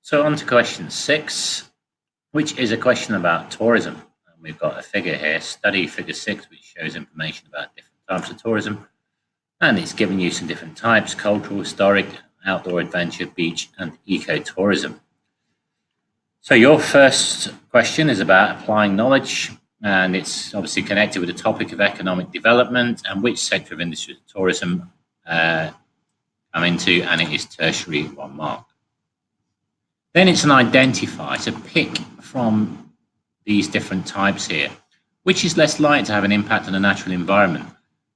So on to question 6, which is a question about tourism. And we've got a figure here, study figure 6, which shows information about different types of tourism. And it's giving you some different types: cultural, historic, outdoor adventure, beach, and ecotourism. So your first question is about applying knowledge, and it's obviously connected with the topic of economic development and which sector of industry tourism I'm into, and it is tertiary 1 mark. Then it's an identify, so pick from these different types here, which is less likely to have an impact on the natural environment.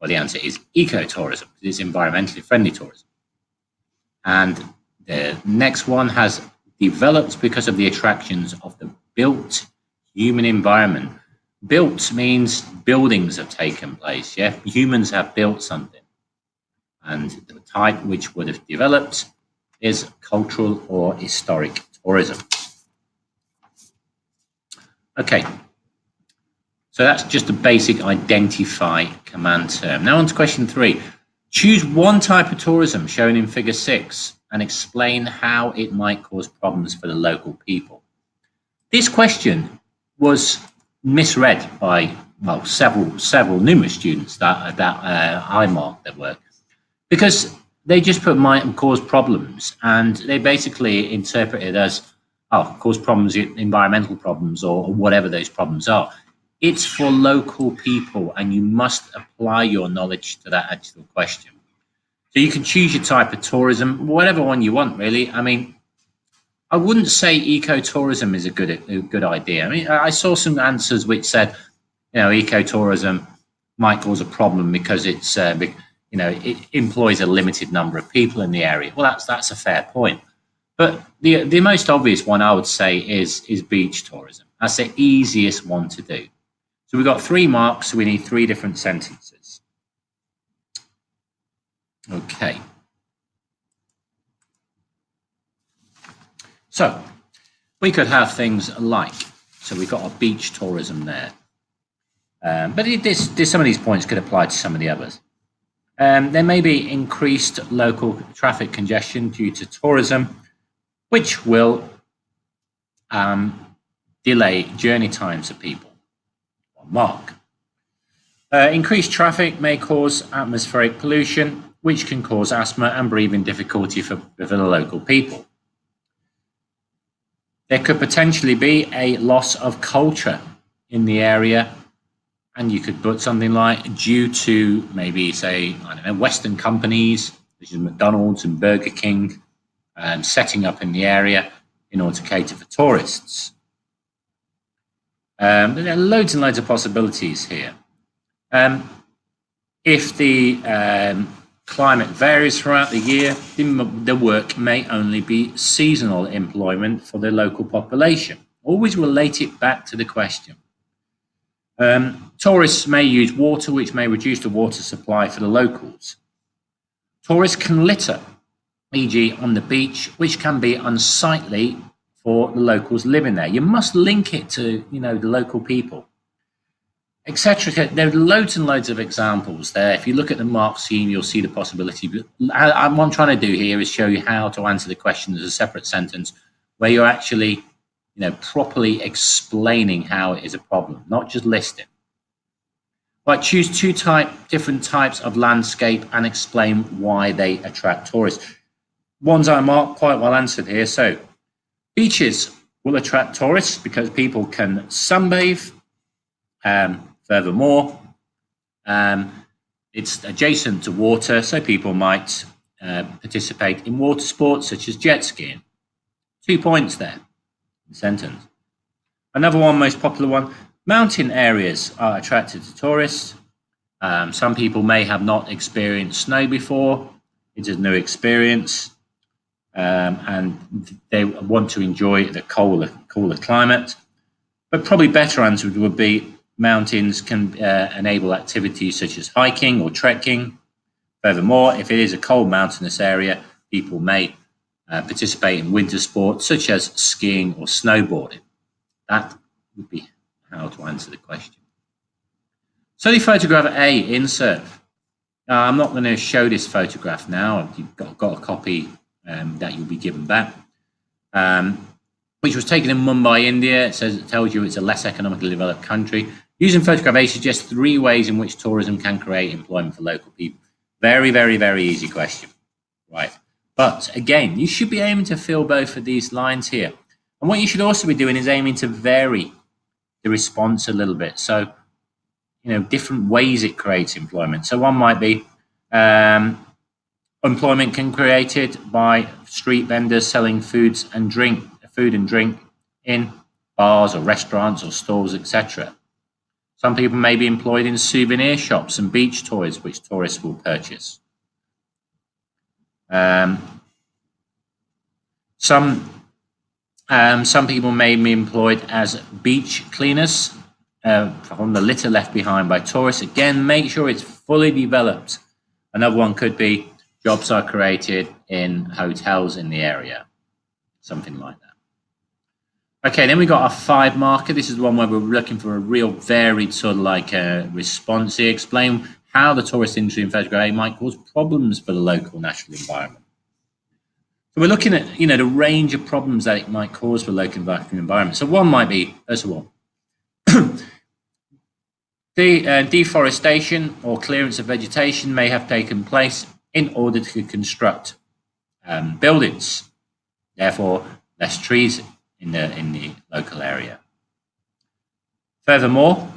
Well, the answer is ecotourism, because it's environmentally friendly tourism. And the next one has developed because of the attractions of the built human environment. Built means buildings have taken place, yeah? Humans have built something. And the type which would have developed is cultural or historic tourism. Okay, so that's just a basic identify command term. Now on to question 3. Choose one type of tourism shown in figure 6 and explain how it might cause problems for the local people. This question was misread by numerous students that I marked their work, because they just put might cause problems, and they basically interpret it as, cause problems, environmental problems, or whatever those problems are. It's for local people, and you must apply your knowledge to that actual question. So you can choose your type of tourism, whatever one you want, really. I mean, I wouldn't say ecotourism is a good idea. I mean, I saw some answers which said, ecotourism might cause a problem because it's, it employs a limited number of people in the area. Well, that's a fair point. But the most obvious one I would say is beach tourism. That's the easiest one to do. So we've got 3 marks, so we need 3 different sentences. Okay. So we could have things like, so we've got our beach tourism there. But some of these points could apply to some of the others. There may be increased local traffic congestion due to tourism, which will delay journey times of people. 1 mark. Increased traffic may cause atmospheric pollution, which can cause asthma and breathing difficulty for the local people. There could potentially be a loss of culture in the area, and you could put something like, due to maybe, say, Western companies, such as McDonald's and Burger King, setting up in the area in order to cater for tourists. There are loads and loads of possibilities here. If the climate varies throughout the year, the work may only be seasonal employment for the local population. Always relate it back to the question. Tourists may use water, which may reduce the water supply for the locals. Tourists can litter, e.g. on the beach, which can be unsightly for the locals living there. You must link it to, the local people, etc. There are loads and loads of examples there. If you look at the mark scheme, you'll see the possibility. But what I'm trying to do here is show you how to answer the question as a separate sentence, where you're actually, properly explaining how it is a problem, not just listing. Right, choose 2 different types of landscape and explain why they attract tourists. Ones I marked quite well answered here. So, beaches will attract tourists because people can sunbathe. Furthermore, it's adjacent to water, so people might participate in water sports such as jet skiing. 2 points there in the sentence. Another one, most popular one, mountain areas are attracted to tourists. Some people may have not experienced snow before. It's a new experience, and they want to enjoy the cooler climate. But probably better answer would be mountains can enable activities such as hiking or trekking. Furthermore, if it is a cold mountainous area, people may participate in winter sports such as skiing or snowboarding. That would be how to answer the question. So the photograph A, insert. I'm not going to show this photograph now. You've got a copy that you'll be given back. which was taken in Mumbai, India. It tells you it's a less economically developed country. Using photograph A suggests 3 ways in which tourism can create employment for local people. Very, very, very easy question, right? But again, you should be aiming to fill both of these lines here. And what you should also be doing is aiming to vary the response a little bit. So, different ways it creates employment. So one might be employment can be created by street vendors selling food and drink in bars or restaurants or stores, etc. Some people may be employed in souvenir shops and beach toys, which tourists will purchase. Some people may be employed as beach cleaners from the litter left behind by tourists. Again, make sure it's fully developed. Another one could be jobs are created in hotels in the area, something like that. Okay, then we got our 5 marker. This is one where we're looking for a real varied sort of response here. Explain how the tourist industry in photography might cause problems for the local natural environment. So we're looking at, the range of problems that it might cause for local environment. So one might be, first of all, the deforestation or clearance of vegetation may have taken place in order to construct buildings. Therefore, less trees in the local area. Furthermore,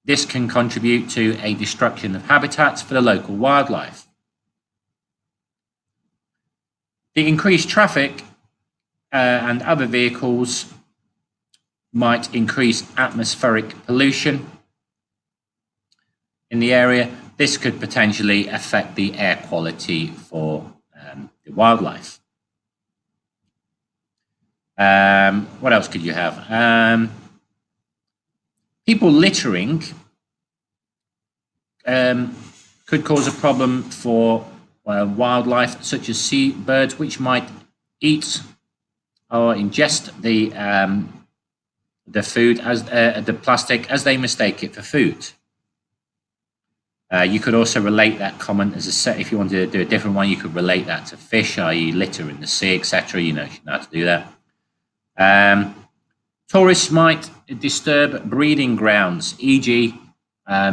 this can contribute to a destruction of habitats for the local wildlife. The increased traffic and other vehicles might increase atmospheric pollution in the area. This could potentially affect the air quality for the wildlife. What else could you have? People littering could cause a problem for wildlife, such as seabirds, which might eat or ingest the food as the plastic as they mistake it for food. You could also relate that comment as a set. If you wanted to do a different one, you could relate that to fish, i.e., litter in the sea, etc. You should know how to do that. Tourists might disturb breeding grounds, e.g.,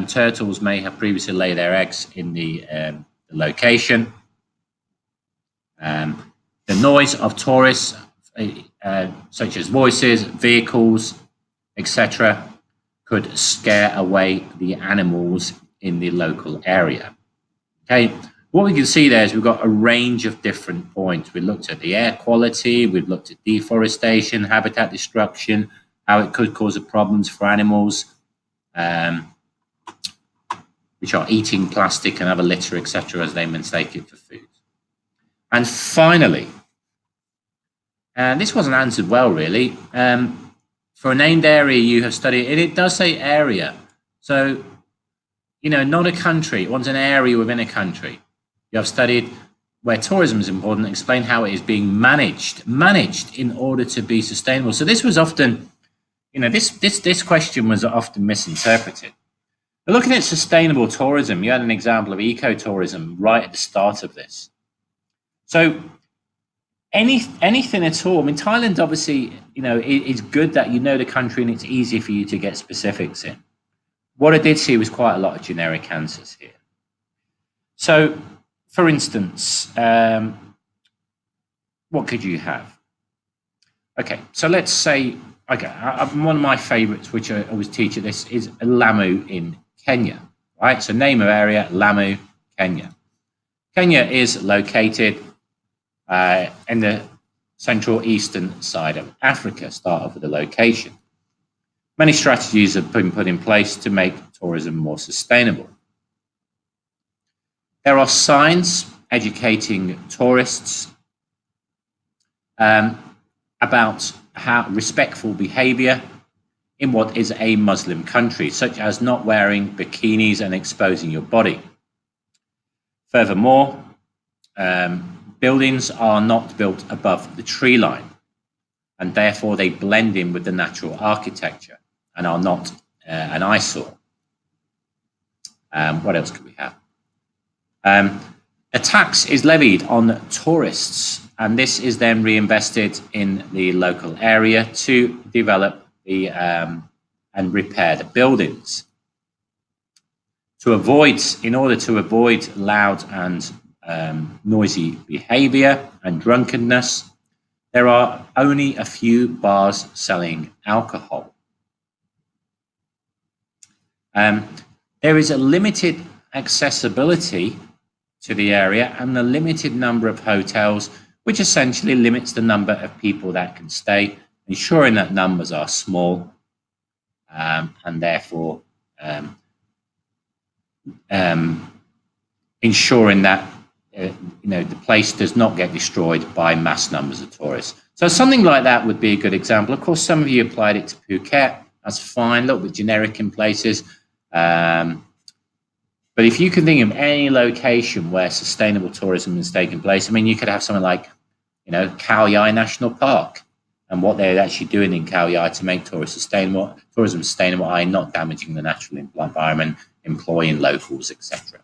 turtles may have previously laid their eggs in the location. The noise of tourists, such as voices, vehicles, etc., could scare away the animals in the local area. Okay, what we can see there is we've got a range of different points. We looked at the air quality, we've looked at deforestation, habitat destruction, how it could cause problems for animals, which are eating plastic and other litter, etc., as they mistake it for food. And finally, and this wasn't answered well, really, for a named area you have studied, and it does say area. So, not a country, it wants an area within a country. You have studied where tourism is important, explain how it is being managed in order to be sustainable. So this was often, this question was often misinterpreted. But looking at sustainable tourism, you had an example of ecotourism right at the start of this. So anything at all. I mean, Thailand, obviously, it's good that you know the country and it's easy for you to get specifics in. What I did see was quite a lot of generic answers here. So, for instance, what could you have? Okay, so let's say, one of my favorites, which I always teach at this, is Lamu in Kenya, right? So name of area, Lamu, Kenya. Kenya is located in the central eastern side of Africa. Start off with the location. Many strategies have been put in place to make tourism more sustainable. There are signs educating tourists about how respectful behavior in what is a Muslim country, such as not wearing bikinis and exposing your body. Furthermore, buildings are not built above the tree line, and therefore they blend in with the natural architecture and are not an eyesore. What else could we have? A tax is levied on tourists and this is then reinvested in the local area to develop the and repair the buildings. In order to avoid loud and noisy behaviour and drunkenness, there are only a few bars selling alcohol. There is a limited accessibility to the area and a limited number of hotels, which essentially limits the number of people that can stay, ensuring that numbers are small and therefore ensuring that the place does not get destroyed by mass numbers of tourists. So something like that would be a good example. Of course, some of you applied it to Phuket. That's fine, a little bit generic in places. But if you can think of any location where sustainable tourism is taking place, I mean, you could have something like, Khao Yai National Park, and what they're actually doing in Khao Yai to make tourism sustainable, i.e. not damaging the natural environment, employing locals, etc.